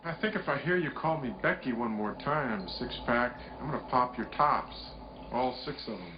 I think if I hear you call me Becky one more time, six-pack, I'm gonna pop your tops. All six of them.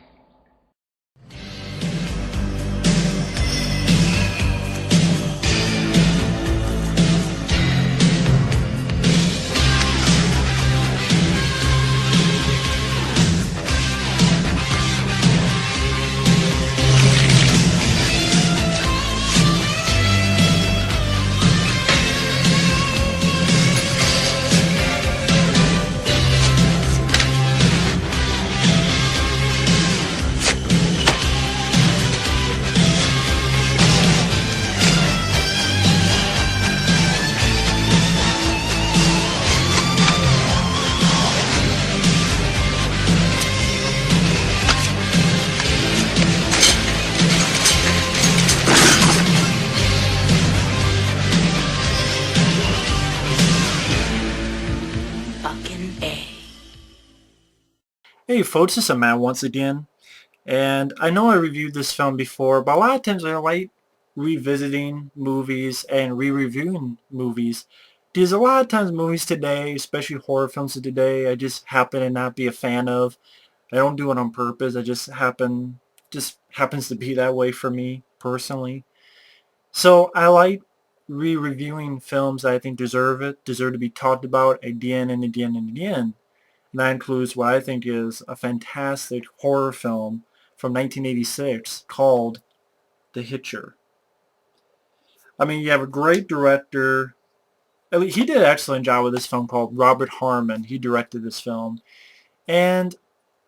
Hey folks, it's a Matt once again, and I know I reviewed this film before, but a lot of times I like revisiting movies and re-reviewing movies. There's a lot of times movies today, especially horror films of today, I just happen to not be a fan of. I don't do it on purpose, just happens to be that way for me personally. So I like re-reviewing films that I think deserve to be talked about again and again and again. And that includes what I think is a fantastic horror film from 1986 called The Hitcher. I mean, you have a great director. He did an excellent job with this film called Robert Harmon. He directed this film. And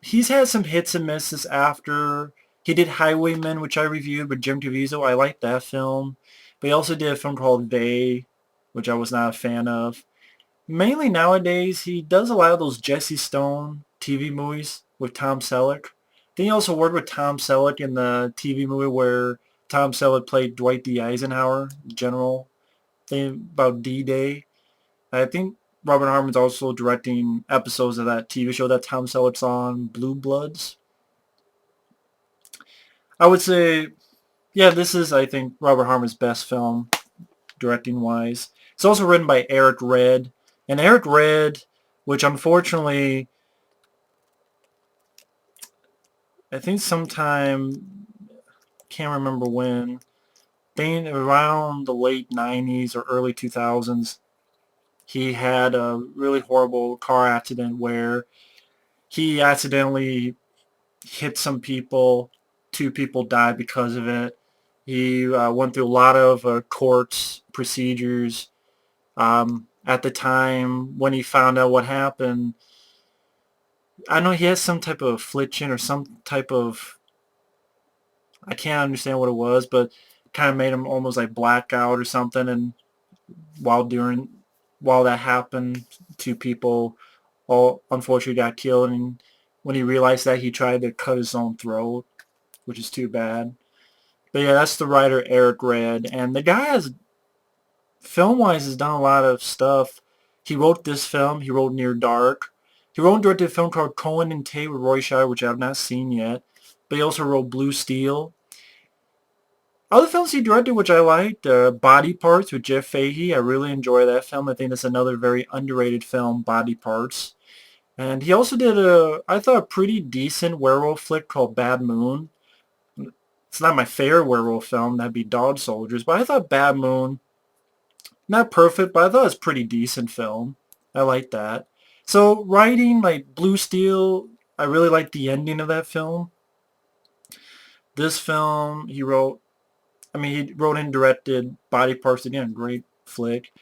he's had some hits and misses after. He did Highwaymen, which I reviewed with Jim Caviezel. I liked that film. But he also did a film called They, which I was not a fan of. Mainly nowadays, he does a lot of those Jesse Stone TV movies with Tom Selleck. Then he also worked with Tom Selleck in the TV movie where Tom Selleck played Dwight D. Eisenhower, general thing about D-Day. I think Robert Harmon's also directing episodes of that TV show that Tom Selleck's on, Blue Bloods. I would say, yeah, this is, I think, Robert Harmon's best film, directing-wise. It's also written by Eric Red. And Eric Red, which unfortunately I think sometime, can't remember when, being around the late 90s or early 2000s, he had a really horrible car accident where he accidentally hit some people. Two people died because of it. He went through a lot of court procedures. At the time when he found out what happened, I know he has some type of affliction or some type of, I can't understand what it was, but kind of made him almost like blackout or something. And while during while that happened, two people all unfortunately got killed. And when he realized that, he tried to cut his own throat, which is too bad. But yeah, that's the writer Eric Red, and the guy has film-wise has done a lot of stuff. He wrote this film. He wrote Near Dark. He wrote and directed a film called Cohen and Tate with Roy Scheider, which I have not seen yet. But he also wrote Blue Steel. Other films he directed, which I liked, Body Parts with Jeff Fahey. I really enjoy that film. I think that's another very underrated film, Body Parts. And he also did I thought, a pretty decent werewolf flick called Bad Moon. It's not my favorite werewolf film. That'd be Dog Soldiers. But I thought Bad Moon, not perfect, but I thought it was a pretty decent film. I like that. So writing, like Blue Steel, I really like the ending of that film. This film, he wrote and directed Body Parts again, great flick.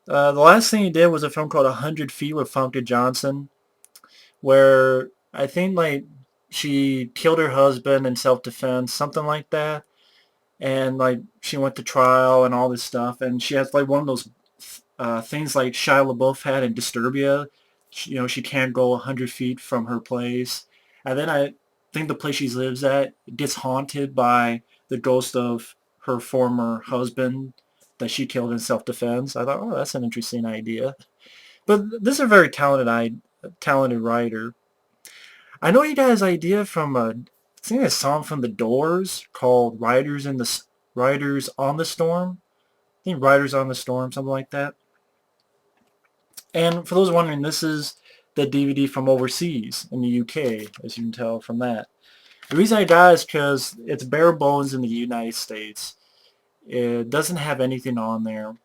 The last thing he did was a film called 100 Feet with Famke Johnson, where I think like she killed her husband in self-defense, something like that. And like she went to trial and all this stuff, and she has like one of those things like Shia LaBeouf had in Disturbia. She can't go 100 feet from her place. And then I think the place she lives at gets haunted by the ghost of her former husband that she killed in self-defense. I thought, oh, that's an interesting idea. But this is a very talented writer. I know he got his idea from I think a song from The Doors called "Riders on the Storm." I think "Riders on the Storm," something like that. And for those wondering, this is the DVD from overseas in the UK, as you can tell from that. The reason I got it is because it's bare bones in the United States. It doesn't have anything on there.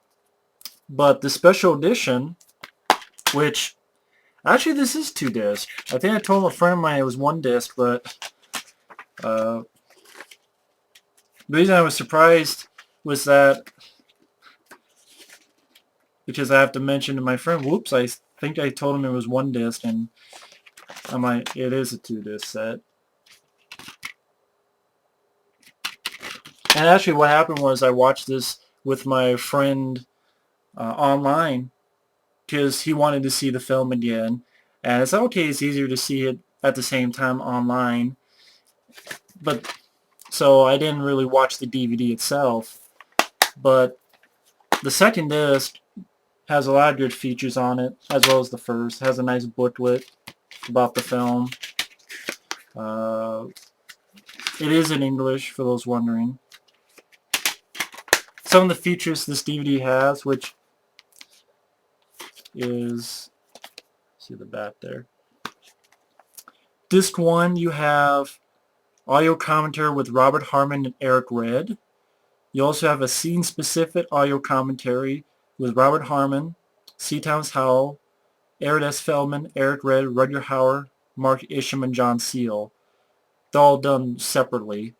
But the special edition, which actually this is 2 discs. I think I told a friend of mine it was 1 disc, but the reason I was surprised was that because I have to mention to my friend, whoops, I think I told him it was 1 disc, and I'm like, it is a 2 disc set. And actually what happened was I watched this with my friend online because he wanted to see the film again. And it's okay, it's easier to see it at the same time online. But so I didn't really watch the DVD itself. But the second disc has a lot of good features on it, as well as the first. It has a nice booklet about the film. It is in English, for those wondering. Some of the features this DVD has, which is, see the back there. Disc 1, you have audio commentary with Robert Harmon and Eric Red. You also have a scene-specific audio commentary with Robert Harmon, C. Thomas Howell, Aaron S. Feldman, Eric Red, Rutger Hauer, Mark Isham, and John Seal. They're all done separately.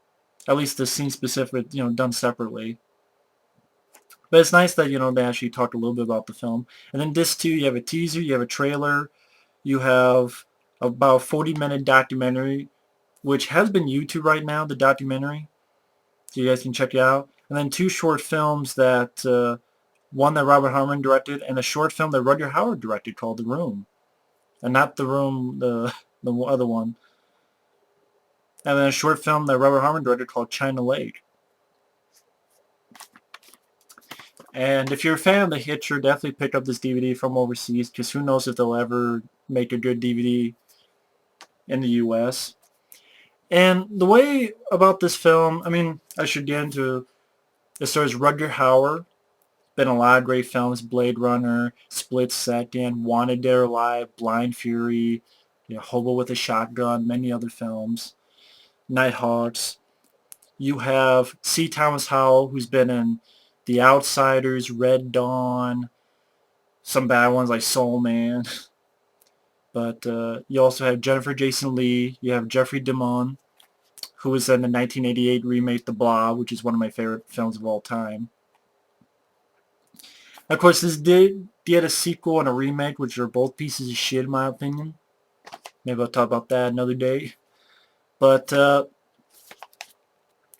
At least the scene-specific, done separately. But it's nice that, they actually talked a little bit about the film. And then disc 2, you have a teaser, you have a trailer, you have about a 40-minute documentary, which has been YouTube right now, the documentary. So you guys can check it out. And then 2 short films that, one that Robert Harmon directed, and a short film that Rutger Hauer directed called The Room. And not The Room, the other one. And then a short film that Robert Harmon directed called China Lake. And if you're a fan of the Hitcher, definitely pick up this DVD from overseas, because who knows if they'll ever make a good DVD in the US. And the way about this film, I should get into, it stars Rutger Hauer. Been a lot of great films: Blade Runner, Split Second, Wanted Dead or Alive, Blind Fury, Hobo with a Shotgun, many other films. Nighthawks. You have C. Thomas Howell, who's been in The Outsiders, Red Dawn, some bad ones like Soul Man. But you also have Jennifer Jason Leigh. You have Jeffrey DeMunn, who was in the 1988 remake The Blob, which is one of my favorite films of all time. Of course, this did get a sequel and a remake, which are both pieces of shit in my opinion. Maybe I'll talk about that another day. But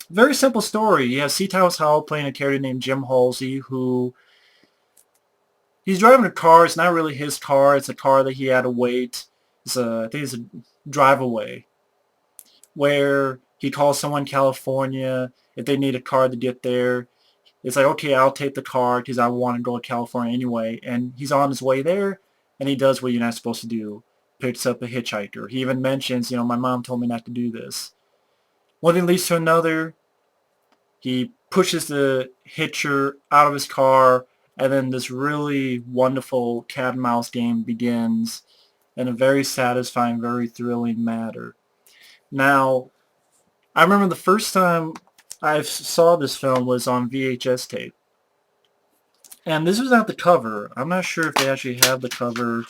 very simple story. You have C. Thomas Howell playing a character named Jim Halsey, who he's driving a car. It's not really his car. It's a car that he had to wait. I think it's a drive-away, where he calls someone in California if they need a car to get there. It's like, okay, I'll take the car because I want to go to California anyway. And he's on his way there, and he does what you're not supposed to do. Picks up a hitchhiker. He even mentions, my mom told me not to do this. One thing leads to another. He pushes the hitcher out of his car, and then this really wonderful cat and mouse game begins in a very satisfying, very thrilling manner. Now, I remember the first time I saw this film was on VHS tape. And this was not the cover. I'm not sure if they actually have the cover.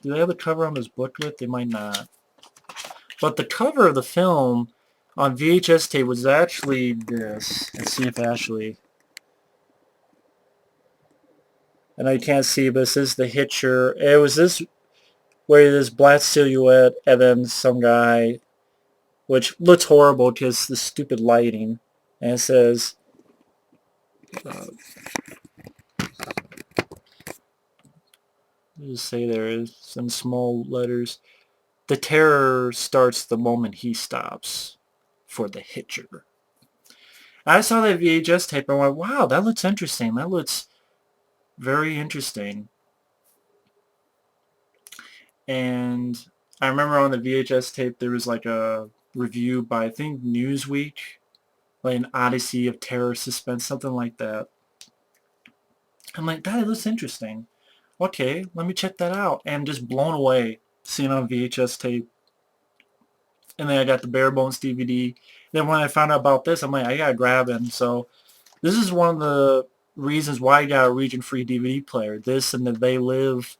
Do they have the cover on this booklet? They might not. But the cover of the film on VHS tape was actually this. Let's see if actually... I know you can't see, but this is the Hitcher. It was this, where this black silhouette, and then some guy, which looks horrible because the stupid lighting. And it says... just say there is some small letters. The terror starts the moment he stops for the Hitcher. I saw that VHS tape and I went, wow, that looks interesting. That looks very interesting. And I remember on the VHS tape there was like a review by, I think, Newsweek, like an Odyssey of Terror Suspense, something like that. I'm like, that looks interesting. Okay, let me check that out. And just blown away seeing it on VHS tape. And then I got the bare bones DVD. Then when I found out about this, I'm like, I gotta grab it. And so this is one of the reasons why I got a region-free DVD player. This and the They Live,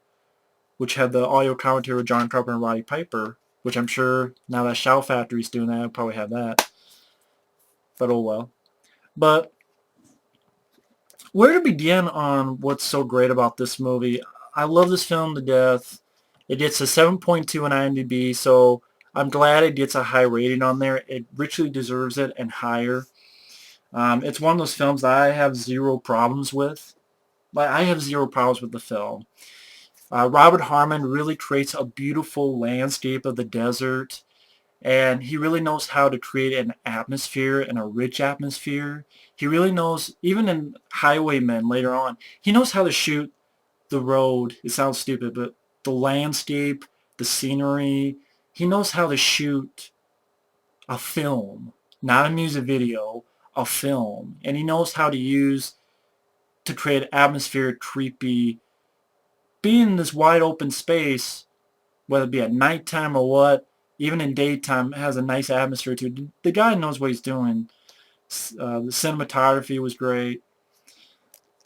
which had the audio commentary with John Carpenter and Roddy Piper, which I'm sure now that Shout Factory's doing that, I'll probably have that. But oh well. But where to begin on what's so great about this movie? I love this film to death. It gets a 7.2 on IMDb, so I'm glad it gets a high rating on there. It richly deserves it and higher. It's one of those films that I have zero problems with. Like, I have zero problems with the film. Robert Harmon really creates a beautiful landscape of the desert, and he really knows how to create an atmosphere and a rich atmosphere. He really knows, even in Highwaymen later on, he knows how to shoot the road. It sounds stupid, but the landscape, the scenery, he knows how to shoot a film, not a music video, a film. And he knows how to use to create atmospheric, creepy, being in this wide open space, whether it be at nighttime or what, even in daytime, it has a nice atmosphere to it. The guy knows what he's doing. The cinematography was great.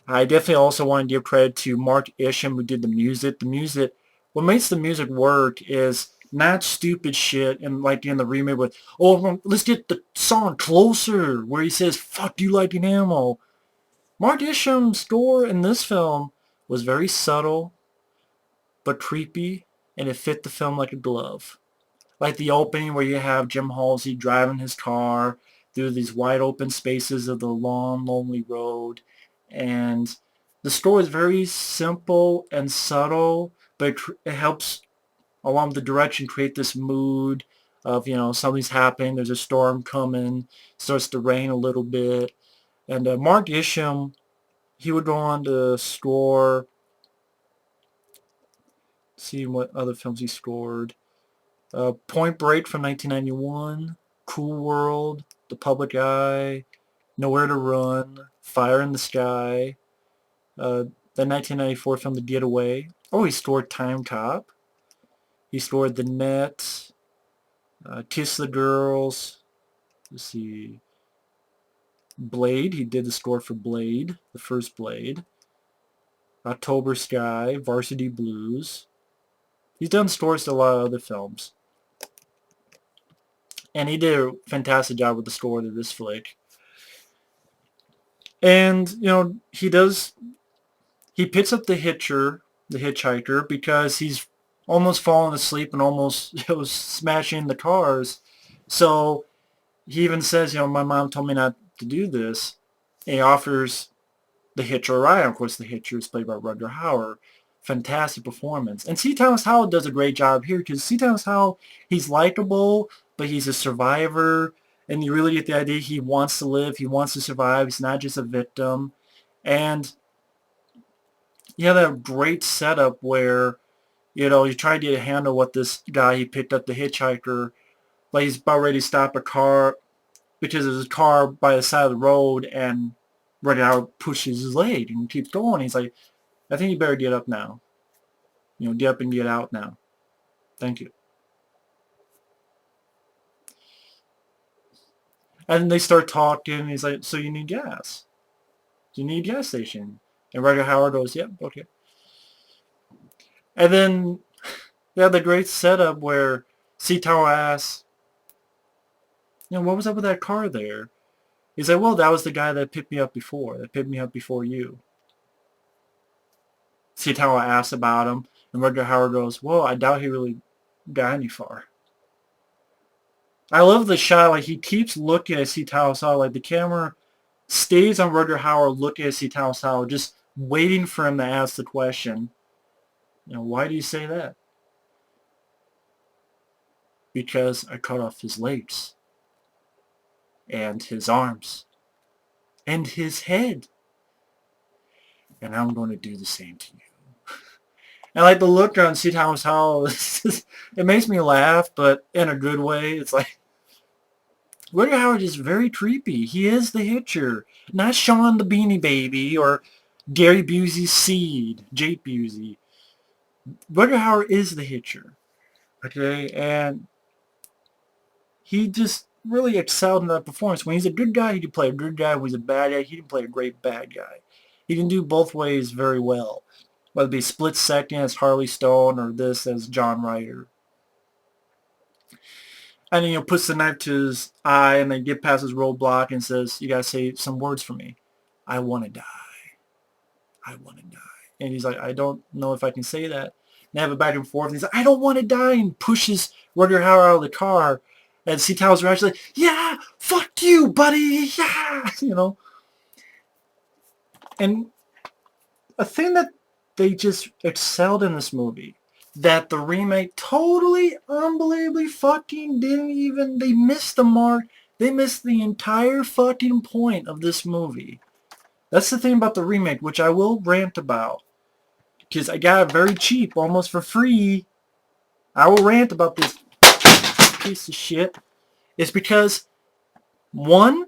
I definitely also want to give credit to Mark Isham, who did the music. The music, what makes the music work is not stupid shit and like in the remake with, oh, let's get the song closer, where he says, fuck you like an animal. Mark Isham's score in this film was very subtle, but creepy, and it fit the film like a glove. Like the opening where you have Jim Halsey driving his car through these wide open spaces of the long, lonely road. And the score is very simple and subtle, but it helps, along with the direction, create this mood of, something's happening, there's a storm coming, starts to rain a little bit. And Mark Isham, he would go on to score, see what other films he scored. Point Break from 1991, Cool World, The Public Eye, Nowhere to Run, Fire in the Sky, the 1994 film The Getaway. Oh, he scored Time Cop. He scored The Net, Kiss the Girls. Let's see. Blade. He did the score for Blade, the first Blade. October Sky, Varsity Blues. He's done scores to a lot of other films. And he did a fantastic job with the score to this flick. And, he picks up the Hitcher, the hitchhiker, because he's almost fallen asleep and almost smashing the cars. So he even says, my mom told me not to do this. And he offers the Hitcher a ride. Of course, the Hitcher is played by Rutger Hauer. Fantastic performance. And C. Thomas Howell does a great job here because C. Thomas Howell, he's likable, but he's a survivor. And you really get the idea he wants to live. He wants to survive. He's not just a victim. And you have that great setup where, you try to get a handle what this guy he picked up, the hitchhiker, like he's about ready to stop a car because there's a car by the side of the road and right out pushes his leg and keeps going. He's like, I think you better get up now. Get up and get out now. Thank you. And then they start talking. He's like, so you need gas? Do you need a gas station? And Rutger Hauer goes, yep, okay. And then they have the great setup where C. Tower asks, what was up with that car there? He's like, well, that was the guy that picked me up before. That picked me up before you. C. Tower asks about him. And Rutger Hauer goes, well, I doubt he really got any far. I love the shot. Like, he keeps looking at C. Tower, like the camera stays on Rutger Hauer looking at C. Tower, just waiting for him to ask the question. Why do you say that? Because I cut off his legs. And his arms. And his head. And I'm going to do the same to you. And like the look on C. Thomas Howell, it makes me laugh, but in a good way. It's like, Rutger Hauer is very creepy. He is the Hitcher. Not Sean the Beanie Baby or Gary Busey's seed, Jake Busey. Rutger Hauer is the Hitcher. Okay, and he just really excelled in that performance. When he's a good guy, he can play a good guy. When he's a bad guy, he can play a great bad guy. He can do both ways very well, whether it be split second as Harley Stone or this as John Ryder. And then, puts the knife to his eye and then get past his roadblock and says, you gotta say some words for me. I want to die. I want to die. And he's like, I don't know if I can say that. And they have a back and forth. And he's like, I don't want to die, and pushes Rutger Hauer out of the car. And C. Towers are actually like, yeah, fuck you, buddy, yeah, And a thing that they just excelled in this movie, that the remake totally, unbelievably fucking they missed the mark. They missed the entire fucking point of this movie. That's the thing about the remake, which I will rant about. Because I got it very cheap, almost for free. I will rant about this piece of shit. It's because, one,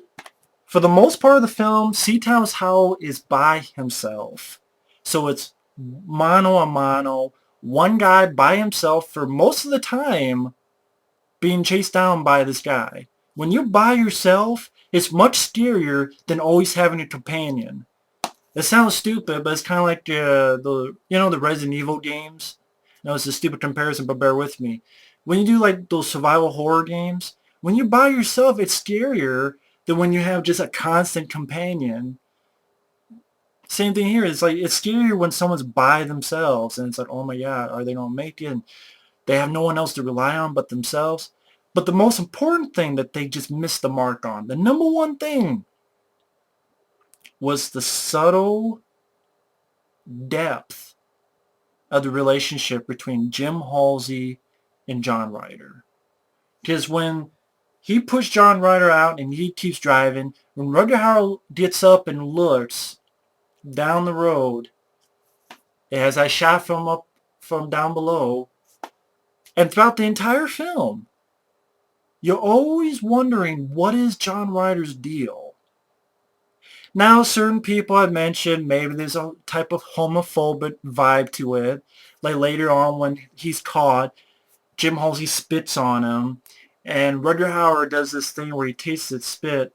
for the most part of the film, C. Thomas Howell is by himself. So it's mano a mano, one guy by himself for most of the time being chased down by this guy. When you're by yourself, it's much scarier than always having a companion. It sounds stupid, but it's kind of like the Resident Evil games. It's a stupid comparison, but bear with me. When you do like those survival horror games, when you're by yourself, it's scarier than when you have just a constant companion. Same thing here. It's like it's scarier when someone's by themselves, and it's like, oh my god, are they gonna make it? And they have no one else to rely on but themselves. But the most important thing that they just missed the mark on, the number one thing, was the subtle depth of the relationship between Jim Halsey and John Ryder. Because when he pushed John Ryder out and he keeps driving, when Rutger Hauer gets up and looks down the road, as I shot from down below, and throughout the entire film, you're always wondering, what is John Ryder's deal? Now, certain people have mentioned maybe there's a type of homophobic vibe to it. Like later on when he's caught, Jim Halsey spits on him, and Rutger Hauer does this thing where he tastes his spit,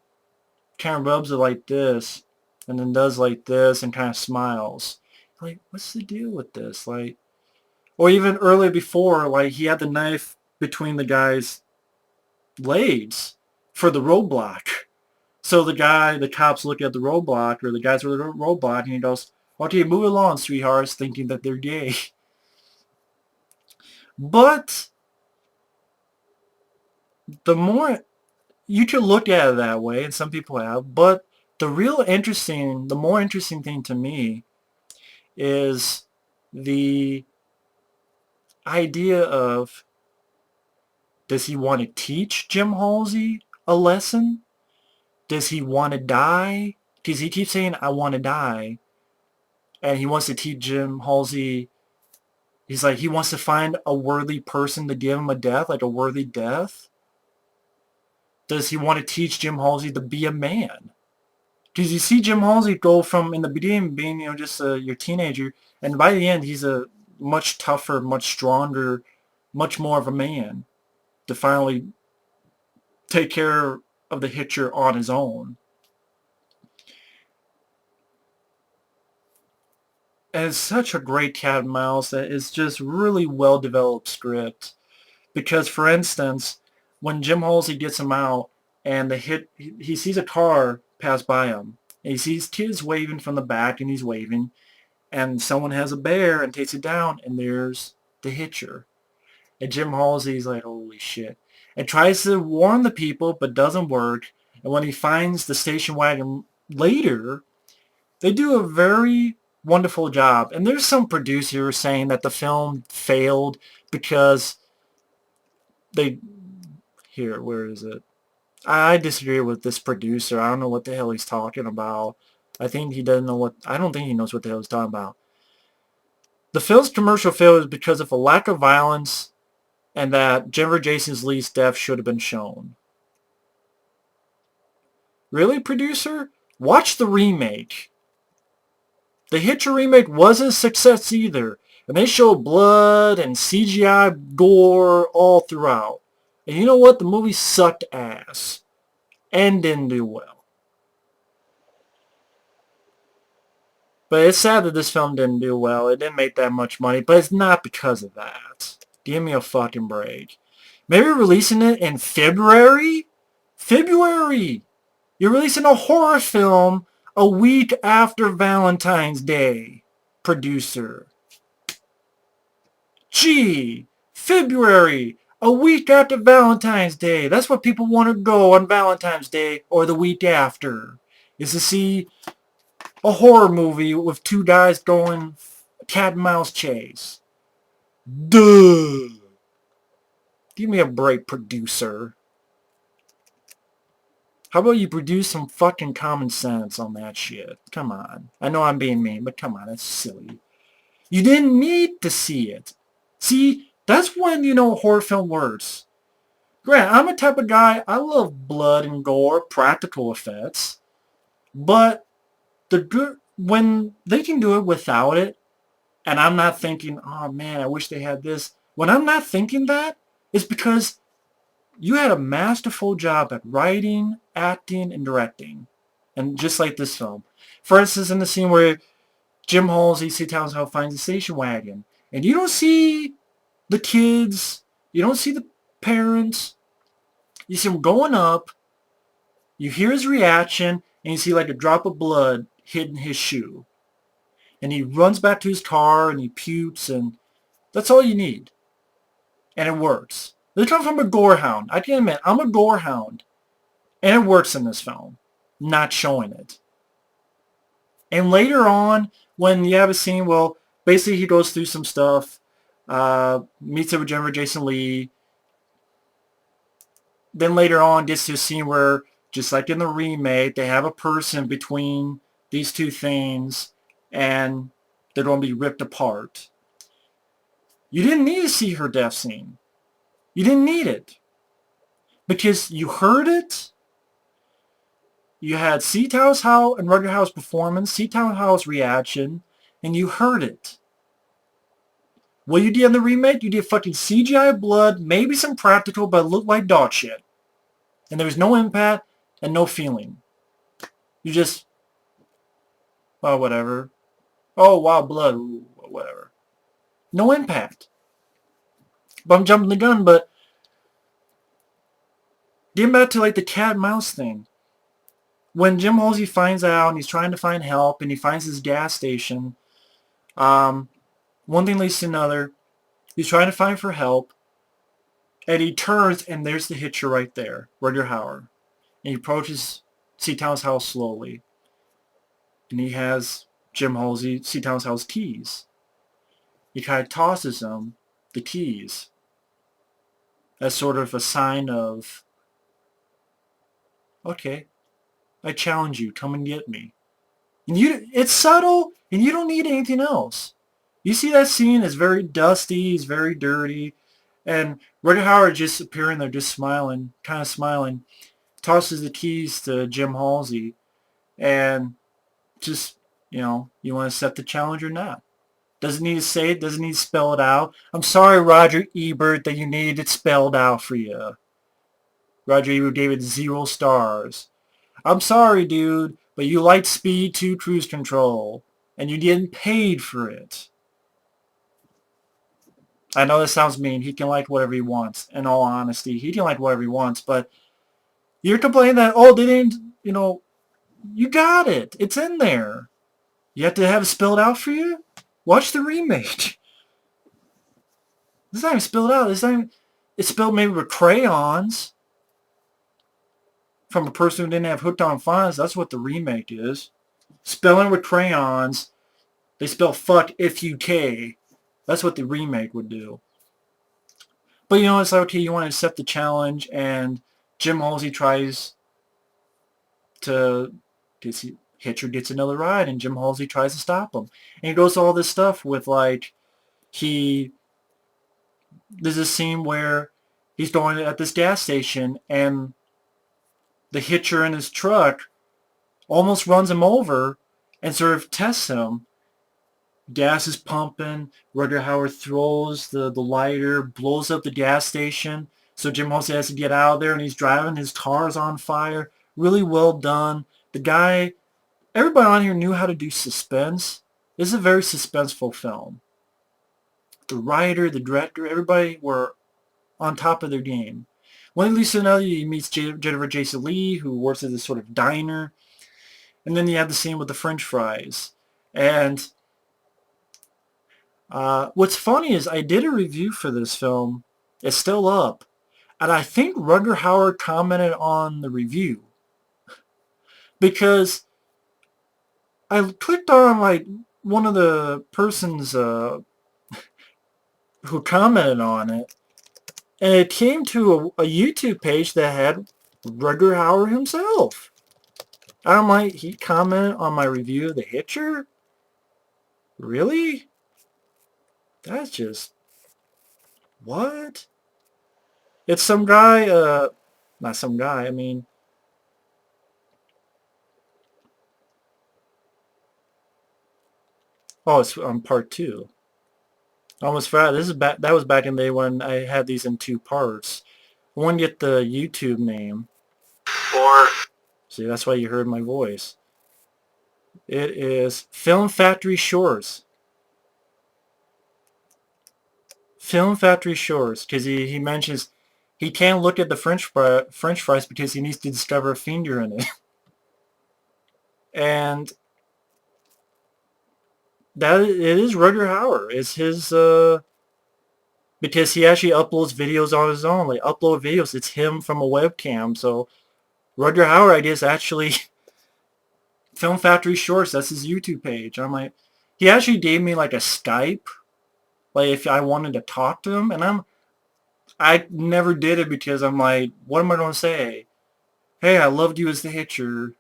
kind of rubs it like this, and then does like this and kind of smiles. Like, what's the deal with this? Like, or even earlier before, like he had the knife between the guy's legs for the roadblock. So the cops look at the roadblock, or the guys with the roadblock, and he goes, okay, move along, sweethearts, thinking that they're gay. But the more you could look at it that way, and some people have, but the more interesting thing to me is the idea of, does he want to teach Jim Halsey a lesson? Does he want to die? Because he keeps saying, I want to die. And he wants to teach Jim Halsey. He's like, he wants to find a worthy person to give him a death, like a worthy death. Does he want to teach Jim Halsey to be a man? Because you see Jim Halsey go from, in the beginning, being, just your teenager, and by the end, he's a much tougher, much stronger, much more of a man to finally take care of the Hitcher on his own. And it's such a great cat and mouse that it's just really well-developed script. Because, for instance, when Jim Halsey gets him out and he sees a car pass by him. And he sees kids waving from the back, and he's waving. And someone has a bear and takes it down, and there's the Hitcher. And Jim Halsey's like, holy shit. And tries to warn the people, but doesn't work. And when he finds the station wagon later, they do a very wonderful job. And there's some producers saying that the film failed because where is it? I disagree with this producer. I don't know what the hell he's talking about. I don't think he knows what the hell he's talking about. The film's commercial failure is because of a lack of violence, and that Jennifer Jason Leigh's death should have been shown. Really, producer? Watch the remake. The Hitcher remake wasn't a success either. And they showed blood and CGI gore all throughout. And you know what? The movie sucked ass. And didn't do well. But it's sad that this film didn't do well. It didn't make that much money. But it's not because of that. Give me a fucking break. Maybe releasing it in February? February! You're releasing a horror film a week after Valentine's Day, producer. Gee, February, a week after Valentine's Day. That's what people want to go on Valentine's Day or the week after, is to see a horror movie with two guys going cat and mouse chase. Duh. Give me a break, producer. How about you produce some fucking common sense on that shit? Come on. I know I'm being mean, but come on, that's silly. You didn't need to see it. See, that's when, you know, a horror film works. Grant, I'm a type of guy, I love blood and gore, practical effects. But when they can do it without it, and I'm not thinking, oh man, I wish they had this. When I'm not thinking that, it's because you had a masterful job at writing, acting, and directing. And just like this film. For instance, in the scene where Jim Halsey, C. Townsend finds a station wagon. And you don't see the kids. You don't see the parents. You see him going up. You hear his reaction. And you see like a drop of blood hitting his shoe. And he runs back to his car and he pukes. And that's all you need. And it works. They're coming from a gore hound. I can admit, I'm a gore hound. And it works in this film. Not showing it. And later on, when you have a scene, well, basically he goes through some stuff, meets up with Jennifer Jason Leigh. Then later on, gets to a scene where, just like in the remake, they have a person between these two things, and they're going to be ripped apart. You didn't need to see her death scene. You didn't need it. Because you heard it. You had C. Howell and Rutger Hauer's performance, C. Howell's reaction, and you heard it. What you did in the remake, you did fucking CGI blood, maybe some practical, but it looked like dog shit. And there was no impact and no feeling. You just, well, whatever. Oh, wow, blood, ooh, whatever. No impact. But I'm jumping the gun, but getting back to like the cat and mouse thing. When Jim Halsey finds out and he's trying to find help and he finds his gas station, one thing leads to another. He's trying to find for help, and he turns and there's the Hitcher right there, Rutger Hauer. And he approaches C. Townsend's house slowly. And he has Jim Halsey, C. Townsend's house keys. He kind of tosses him the keys as sort of a sign of, okay, I challenge you, come and get me. And it's subtle, and you don't need anything else. You see that scene is very dusty, it's very dirty, and Rutger Hauer just appearing there, just smiling, kind of smiling, tosses the keys to Jim Halsey, and just, you know, you want to accept the challenge or not. Doesn't need to say it, doesn't need to spell it out. I'm sorry, Roger Ebert, that you needed it spelled out for you. Roger Ebert gave it 0 stars. I'm sorry, dude, but you liked Speed 2 Cruise Control, and you didn't paid for it. I know this sounds mean. He can like whatever he wants, in all honesty. He can like whatever he wants, but you're complaining that, oh, they didn't, you know, you got it. It's in there. You have to have it spelled out for you? Watch the remake. It's not even spelled out. It's spelled maybe with crayons. From a person who didn't have hooked on phonics, that's what the remake is. Spelling with crayons. They spell fuck F-U-K. That's what the remake would do. But you know, it's like, okay, you want to accept the challenge, and Jim Halsey tries to, Hitcher gets another ride, and Jim Halsey tries to stop him. And he goes to all this stuff with, like, there's a scene where he's going at this gas station, and the Hitcher in his truck almost runs him over and sort of tests him. gas is pumping. Rutger Hauer throws the lighter, blows up the gas station. So Jim Halsey has to get out of there, and he's driving. His car's on fire. Really well done. The guy, everybody on here knew how to do suspense. This is a very suspenseful film. The writer, the director, everybody were on top of their game. When he leaves another, he meets Jennifer Jason Leigh, who works at this sort of diner. And then you have the scene with the French fries. And what's funny is I did a review for this film. It's still up. And I think Rutger Hauer commented on the review. Because I clicked on like one of the persons who commented on it. And it came to a YouTube page that had Rutger Hauer himself. I'm like, he commented on my review of The Hitcher? Really? That's just... what? It's some guy, not some guy, I mean... oh, it's on part 2. I almost forgot. That was back in the day when I had these in 2 parts. I want to get the YouTube name. Or... see, that's why you heard my voice. It is Film Factory Shores. Film Factory Shores, because he mentions he can't look at the French fries because he needs to discover a finger in it. And that it is Rutger Hauer. It's his because he actually uploads videos on his own. Like upload videos, it's him from a webcam. So Rutger Hauer, I guess, actually Film Factory Shorts, that's his YouTube page. I'm like, he actually gave me like a Skype, like if I wanted to talk to him, and I never did it because I'm like, what am I going to say? Hey, I loved you as the Hitcher.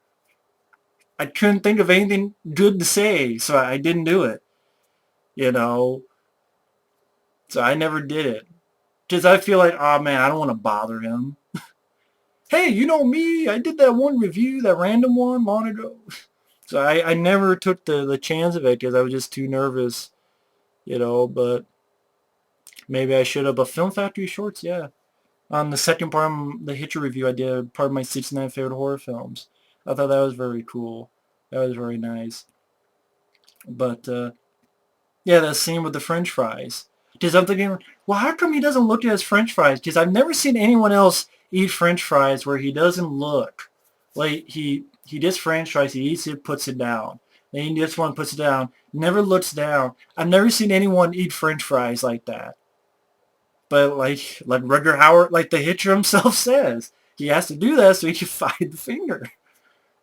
I couldn't think of anything good to say, so I didn't do it. You know? So I never did it. Because I feel like, oh man, I don't want to bother him. Hey, you know me, I did that one review, that random one long ago. So I never took the chance of it because I was just too nervous, you know, but maybe I should have. But Film Factory Shorts, yeah. On the second part of the Hitcher review, I did part of my 69 favorite horror films. I thought that was very cool. That was very nice. But, yeah, that scene with the French fries. Because I'm thinking, well, how come he doesn't look at his French fries? Because I've never seen anyone else eat French fries where he doesn't look. Like, he gets French fries, he eats it, puts it down. Then he gets one, puts it down, never looks down. I've never seen anyone eat French fries like that. But like Rutger Hauer, like the Hitcher himself says, he has to do that so he can find the finger.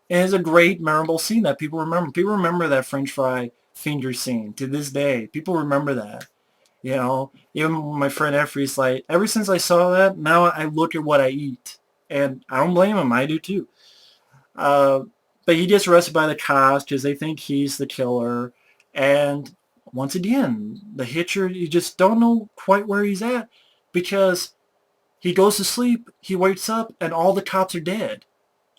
And it's a great, memorable scene that people remember. People remember that French fry finger scene to this day. People remember that. You know, even my friend Effrey's like, ever since I saw that, now I look at what I eat. And I don't blame him. I do too. But he gets arrested by the cops because they think he's the killer. And once again, the Hitcher, you just don't know quite where he's at because he goes to sleep, he wakes up, and all the cops are dead.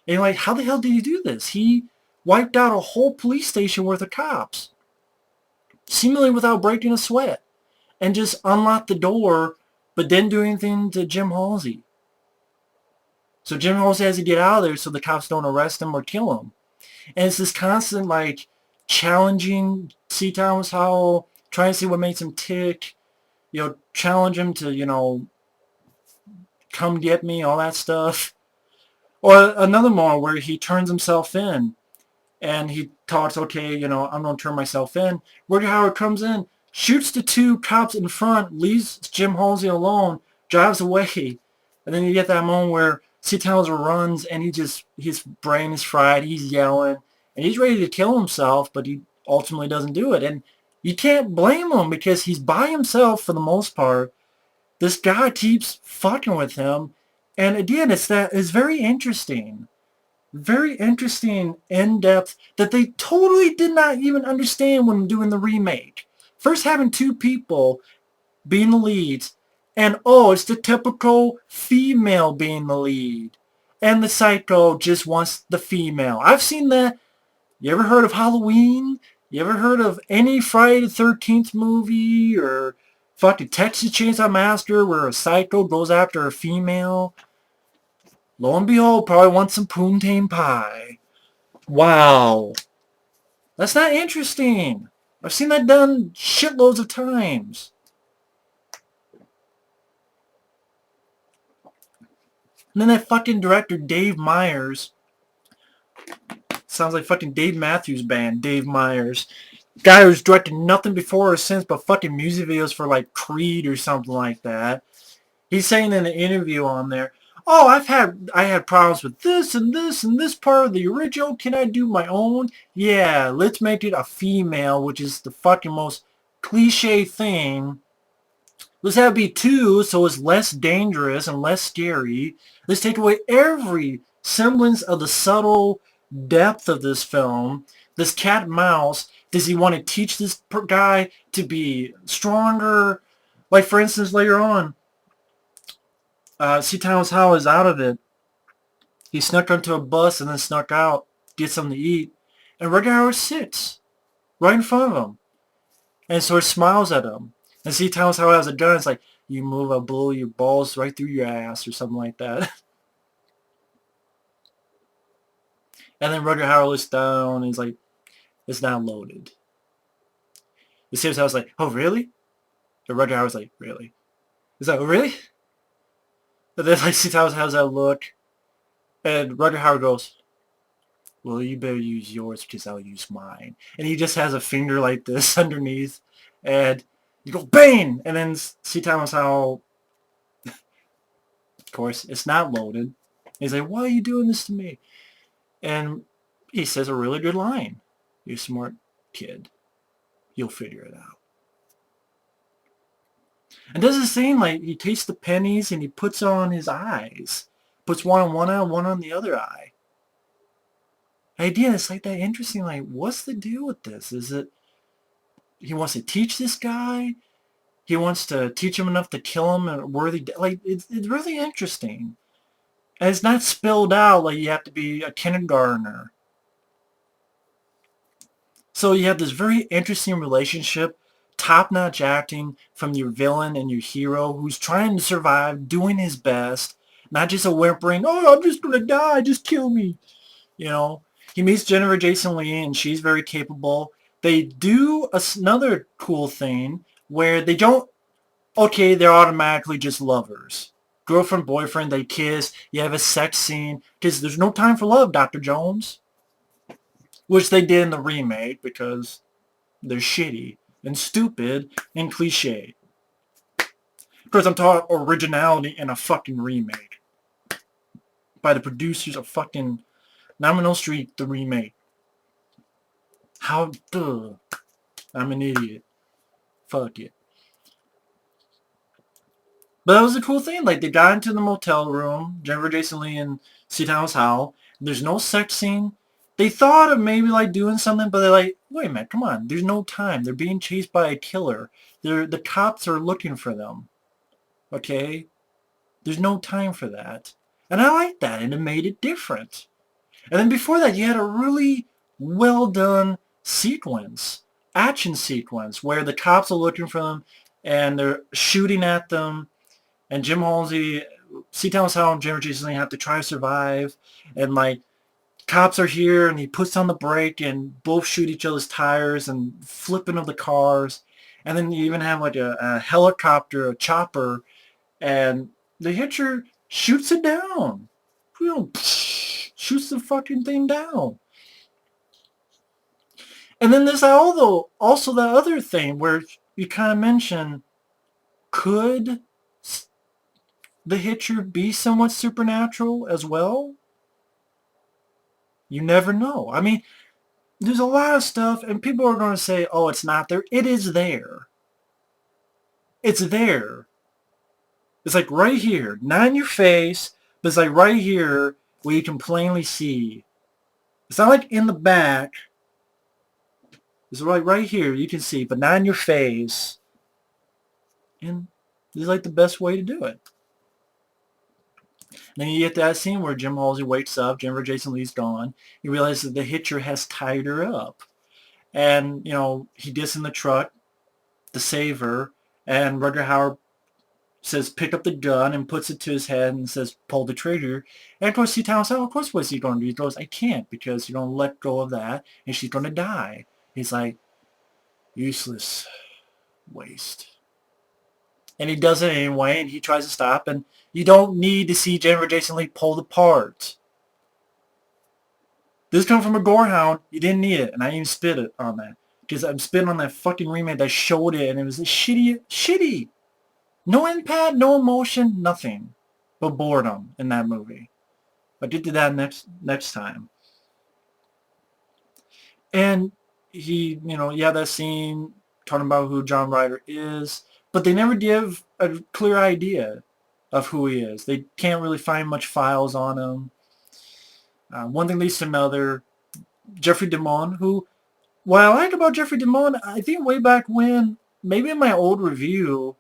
And you're like, how the hell did he do this? He wiped out a whole police station worth of cops, seemingly without breaking a sweat, and just unlocked the door, but didn't do anything to Jim Halsey. So Jim Halsey has to get out of there so the cops don't arrest him or kill him. And it's this constant, like, challenging C. Thomas Howell, trying to see what makes him tick, you know, challenge him to, you know, come get me, all that stuff. Or another moment where he turns himself in and he talks, okay, you know, I'm going to turn myself in. Rutger Hauer comes in, shoots the 2 cops in front, leaves Jim Halsey alone, drives away. And then you get that moment where C. Thomas runs and his brain is fried, he's yelling, and he's ready to kill himself, but he ultimately doesn't do it. And you can't blame him because he's by himself for the most part. This guy keeps fucking with him. And again, it's very interesting. Very interesting, in-depth, that they totally did not even understand when doing the remake. First having 2 people being the leads, and oh, it's the typical female being the lead. And the psycho just wants the female. I've seen that. You ever heard of Halloween? You ever heard of any Friday the 13th movie or fucking Texas Chainsaw Massacre where a psycho goes after a female? Lo and behold, probably want some poontang pie. Wow. That's not interesting. I've seen that done shitloads of times. And then that fucking director, Dave Meyers, sounds like fucking Dave Matthews Band, Dave Meyers. Guy who's directed nothing before or since but fucking music videos for like Creed or something like that. He's saying in an interview on there, oh, I had problems with this and this and this part of the original. Can I do my own? Yeah, let's make it a female, which is the fucking most cliche thing. Let's have it be two so it's less dangerous and less scary. Let's take away every semblance of the subtle depth of this film. This cat and mouse. Does he want to teach this guy to be stronger? Like, for instance, later on, C. Thomas Howell is out of it. He snuck onto a bus and then snuck out, get something to eat. And Rutger Hauer sits right in front of him and sort of smiles at him. And C. Thomas Howell has a gun. It's like, you move, I'll blow your balls right through your ass or something like that. And then Rutger Hauer looks down and he's like, it's not loaded. The C. Thomas Howell's like, oh, really? And Rutger Hauer's like, really? He's like, oh, really? And then like C. Thomas Howell's that look. And Rutger Hauer goes, well, you better use yours because I'll use mine. And he just has a finger like this underneath. And you go, bang! And then C. Thomas Howell, of course, it's not loaded. He's like, why are you doing this to me? And he says a really good line. You're a smart kid. You'll figure it out. And does this thing like he takes the pennies and he puts on his eyes. Puts one on one eye, one on the other eye. Idea, it's like that interesting, like, what's the deal with this? Is it he wants to teach this guy? He wants to teach him enough to kill him and worthy, like, it's really interesting. And it's not spelled out like you have to be a kindergartner. So you have this very interesting relationship, top-notch acting from your villain and your hero who's trying to survive, doing his best, not just a whimpering, oh, I'm just going to die, just kill me. You know, he meets Jennifer Jason Leigh and she's very capable. They do another cool thing where they don't, okay, they're automatically just lovers. Girlfriend, boyfriend, they kiss, you have a sex scene, because there's no time for love, Dr. Jones. Which they did in the remake because they're shitty and stupid and cliche. Because I'm talking originality in a fucking remake. By the producers of fucking Nominal Street, the remake. How, duh. I'm an idiot. Fuck it. But that was a cool thing. Like, they got into the motel room, Jennifer Jason Leigh and C. Thomas Howell. There's no sex scene. They thought of maybe, like, doing something, but they're like, wait a minute, come on. There's no time. They're being chased by a killer. The cops are looking for them. Okay? There's no time for that. And I like that, and it made it different. And then before that, you had a really well-done sequence, action sequence, where the cops are looking for them, and they're shooting at them, and Jim Halsey, C. Thomas Howell and Jennifer Jason Leigh have to try to survive, and, like, cops are here, and he puts on the brake, and both shoot each other's tires, and flipping of the cars, and then you even have, like, a helicopter, a chopper, and the Hitcher shoots it down. You know, shoots the fucking thing down. And then there's also that other thing where you kind of mention, could the Hitcher be somewhat supernatural as well? You never know. I mean, there's a lot of stuff, and people are going to say, oh, it's not there. It is there. It's there. It's like right here. Not in your face, but it's like right here where you can plainly see. It's not like in the back. It's right here you can see, but not in your face. And this is like the best way to do it. Then you get that scene where Jim Halsey wakes up, Jennifer Jason Leigh's gone. You realize that the Hitcher has tied her up. And, he gets in the truck to save her, and Rutger Hauer says, pick up the gun, and puts it to his head and says, pull the trigger. And of course, he tells him, of course, what's he going to do? He goes, I can't, because you don't let go of that, and she's going to die. He's like, useless waste. And he does it anyway, and he tries to stop, and you don't need to see Jennifer Jason Leigh pulled apart. This comes from a gorehound. You didn't need it, and I didn't even spit it on that. Because I'm spitting on that fucking remake that showed it, and it was shitty. No impact, no emotion, nothing. But boredom in that movie. I'll get to that next time. And he, that scene talking about who John Ryder is, but they never give a clear idea of who he is. They can't really find much files on him. One thing leads to another. Jeffrey DeMunn, who, what I like about Jeffrey DeMunn, I think way back when, maybe in my old review,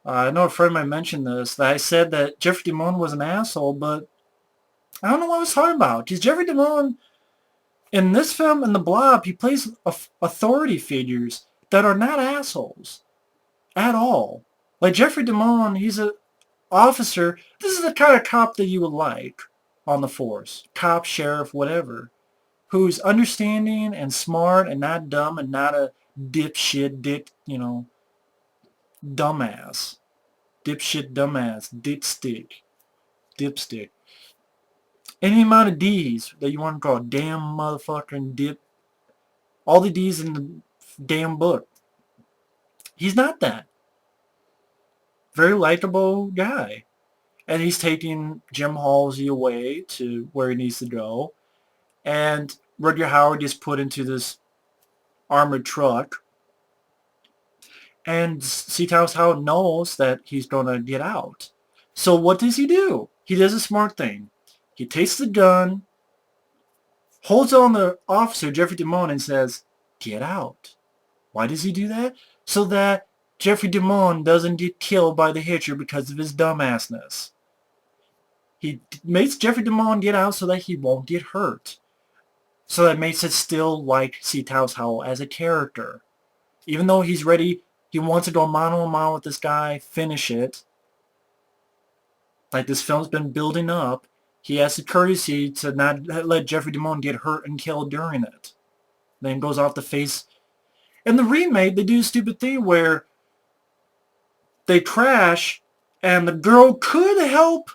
I know a friend might mention this, that I said that Jeffrey DeMunn was an asshole, but I don't know what I was talking about. Because Jeffrey DeMunn, in this film, in The Blob, he plays authority figures that are not assholes at all. Like Jeffrey DeMunn, he's an officer. This is the kind of cop that you would like on the force. Cop, sheriff, whatever. Who's understanding and smart and not dumb and not a dipshit, dumbass. Dipshit, dumbass, dipstick. Any amount of D's that you want to call damn motherfucking dip. All the D's in the damn book. He's not that. Very likable guy. And he's taking Jim Halsey away to where he needs to go. And Rutger Hauer gets put into this armored truck. And C. Thomas Howell knows that he's going to get out. So what does he do? He does a smart thing. He takes the gun, holds on the officer, Jeffrey DeMunn, and says, get out. Why does he do that? So that Jeffrey DeMunn doesn't get killed by the Hitcher because of his dumbassness. He makes Jeffrey DeMunn get out so that he won't get hurt. So that makes it still like C. Thomas Howell as a character. Even though he's ready, he wants to go mano-a-mano with this guy, finish it. Like this film's been building up. He has the courtesy to not let Jeffrey DeMunn get hurt and killed during it. Then goes off the face. In the remake, they do a stupid thing where they crash and the girl could help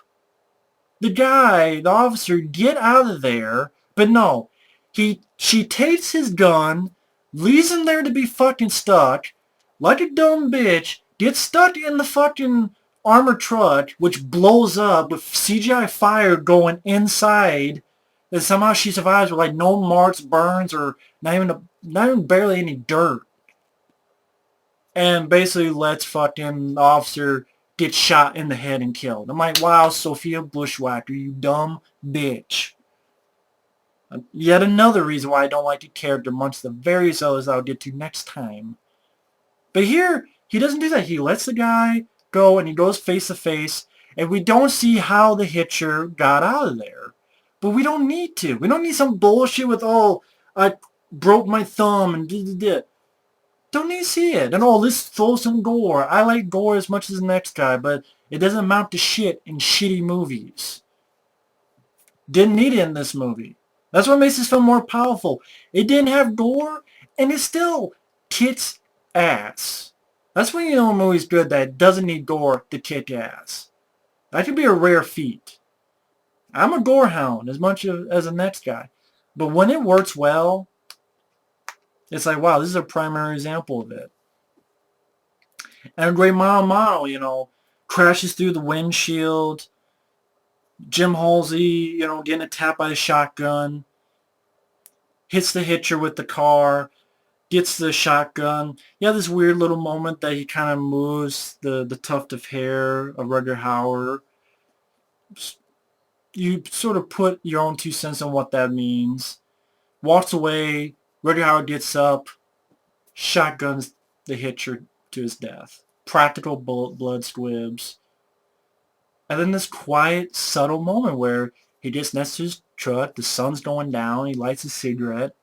the guy, the officer, get out of there. But no. She takes his gun, leaves him there to be fucking stuck, like a dumb bitch, gets stuck in the fucking armored truck, which blows up with CGI fire going inside, and somehow she survives with like no marks, burns, or not even barely any dirt. And basically lets fucking officer get shot in the head and killed. I'm like, wow, Sophia Bushwhacker, you dumb bitch. Yet another reason why I don't like the character amongst the various others I'll get to next time. But here, he doesn't do that. He lets the guy go and he goes face to face, and we don't see how the Hitcher got out of there. But we don't need to. We don't need some bullshit with, oh, I broke my thumb and did. Don't need to see it. And let's throw some gore. I like gore as much as the next guy, but it doesn't amount to shit in shitty movies. Didn't need it in this movie. That's what makes this film more powerful. It didn't have gore, and it still kicks ass. That's when you know a movie's good, that it doesn't need gore to kick ass. That could be a rare feat. I'm a gore hound as much as the next guy. But when it works well, it's like, wow, this is a primary example of it. And a great mano, crashes through the windshield. Jim Halsey, getting attacked by a shotgun. Hits the Hitcher with the car. Gets the shotgun. You have this weird little moment that he kind of moves the tuft of hair of Rutger Hauer. You sort of put your own 2 cents on what that means. Walks away. Rutger Hauer gets up. Shotguns the Hitcher to his death. Practical blood squibs. And then this quiet, subtle moment where he gets next to his truck, the sun's going down, he lights a cigarette,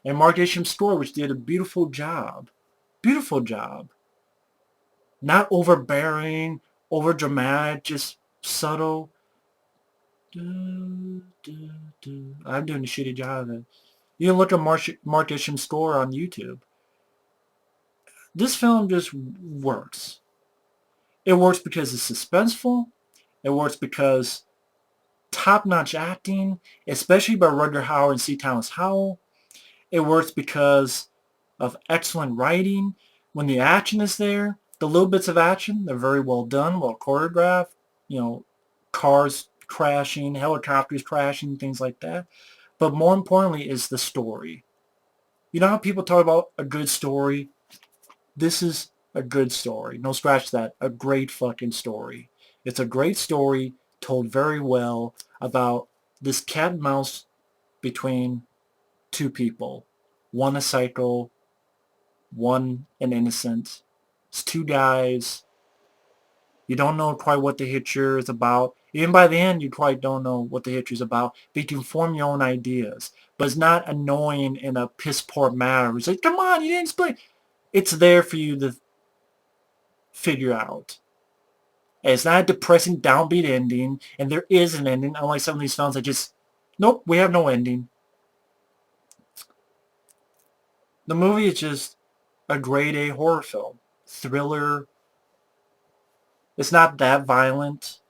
and Mark Isham's score, which did a beautiful job. Beautiful job. Not overbearing, over dramatic, just subtle. I'm doing a shitty job of it. You can look at Mark Isham's score on YouTube. This film just works. It works because it's suspenseful. It works because top-notch acting, especially by Rutger Hauer and C. Thomas Howell. It works because of excellent writing. When the action is there, the little bits of action, they're very well done, well choreographed. You know, cars crashing, helicopters crashing, things like that. But more importantly is the story. You know how people talk about a good story? This is a good story. No, scratch that. A great fucking story. It's a great story told very well about this cat and mouse between two people. One a psycho, one an innocent. It's two guys. You don't know quite what the Hitcher is about. Even by the end, you quite don't know what the Hitcher is about. But you can form your own ideas. But it's not annoying in a piss-poor manner. It's like, come on, you didn't explain. It's there for you to figure out. And it's not a depressing, downbeat ending. And there is an ending, unlike some of these films that just, nope, we have no ending. The movie is just a grade A horror film. Thriller. It's not that violent,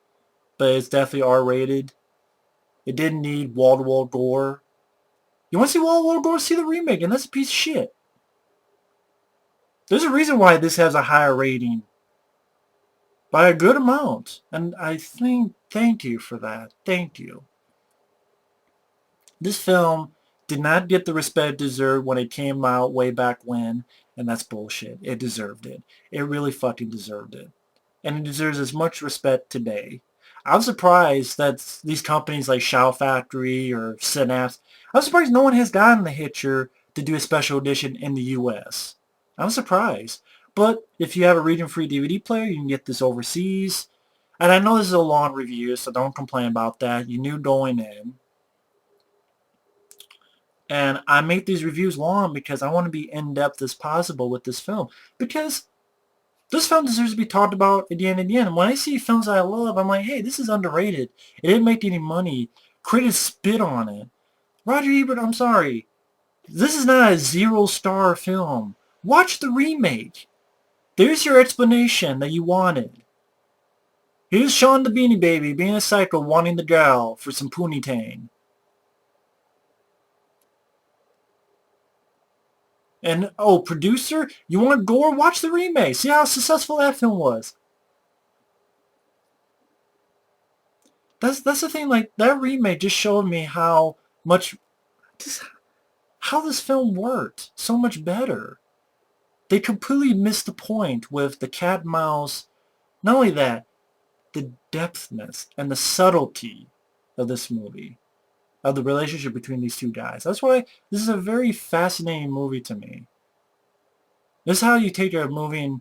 but it's definitely R-rated. It didn't need wall-to-wall gore. You want to see wall-to-wall gore? See the remake, and that's a piece of shit. There's a reason why this has a higher rating. By a good amount. And I thank you for that. Thank you. This film did not get the respect it deserved when it came out way back when, and that's bullshit. It deserved it. It really fucking deserved it. And it deserves as much respect today. I'm surprised that these companies like Shout Factory or Synapse, I'm surprised no one has gotten the Hitcher to do a special edition in the US. I'm surprised. But if you have a region-free DVD player, you can get this overseas. And I know this is a long review, so don't complain about that. You knew going in. And I make these reviews long because I want to be in-depth as possible with this film. Because this film deserves to be talked about again and again. And when I see films I love, I'm like, hey, this is underrated. It didn't make any money. Critics spit on it. Roger Ebert, I'm sorry. This is not a 0-star film. Watch the remake. There's your explanation that you wanted. Here's Sean the Beanie Baby being a psycho wanting the gal for some poontang. And, oh, producer, you want gore? Watch the remake. See how successful that film was. That's the thing, like, that remake just showed me how much, how this film worked so much better. They completely missed the point with the cat and mouse. Not only that, the depthness and the subtlety of this movie, of the relationship between these two guys. That's why this is a very fascinating movie to me. This is how you take a movie, and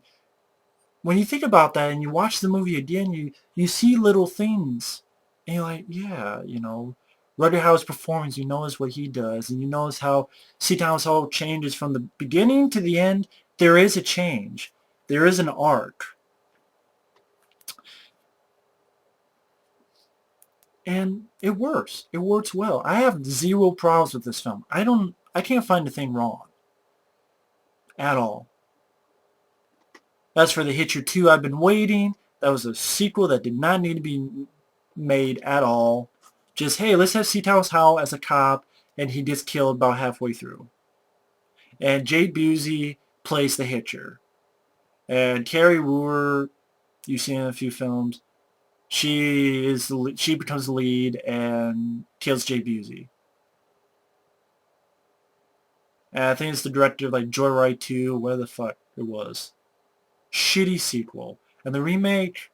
when you think about that and you watch the movie again, you see little things. And you're like, yeah, you know, Rutger Hauer's performance, you notice what he does, and you notice how C. Thomas Howell changes from the beginning to the end. There is a change. There is an arc. And it works. It works well. I have zero problems with this film. I can't find a thing wrong. At all. As for The Hitcher 2, I've been waiting. That was a sequel that did not need to be made at all. Just, hey, let's have C. Thomas Howell as a cop, and he gets killed about halfway through. And Jade Busey plays the Hitcher. And Carrie Wooer, you've seen in a few films, she becomes the lead and kills Jay Busey. And I think it's the director of like Joyride 2, where the fuck it was. Shitty sequel. And the remake,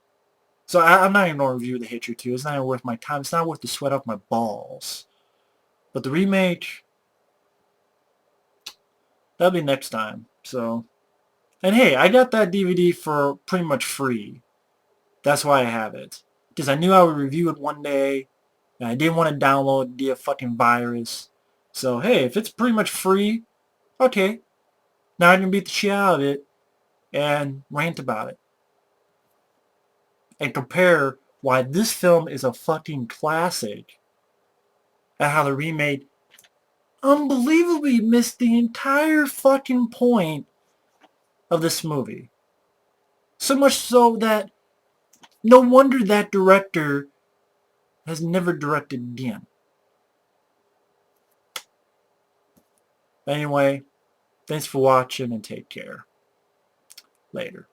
so I'm not even going to review The Hitcher 2. It's not even worth my time. It's not worth the sweat off my balls. But the remake, that'll be next time. So, and hey, I got that DVD for pretty much free. That's why I have it. Because I knew I would review it one day, and I didn't want to download it via fucking virus. So, hey, if it's pretty much free, Okay, now I can beat the shit out of it and rant about it. And compare why this film is a fucking classic and how the remake unbelievably missed the entire fucking point of this movie. So much so that no wonder that director has never directed again. Anyway, thanks for watching and take care. Later.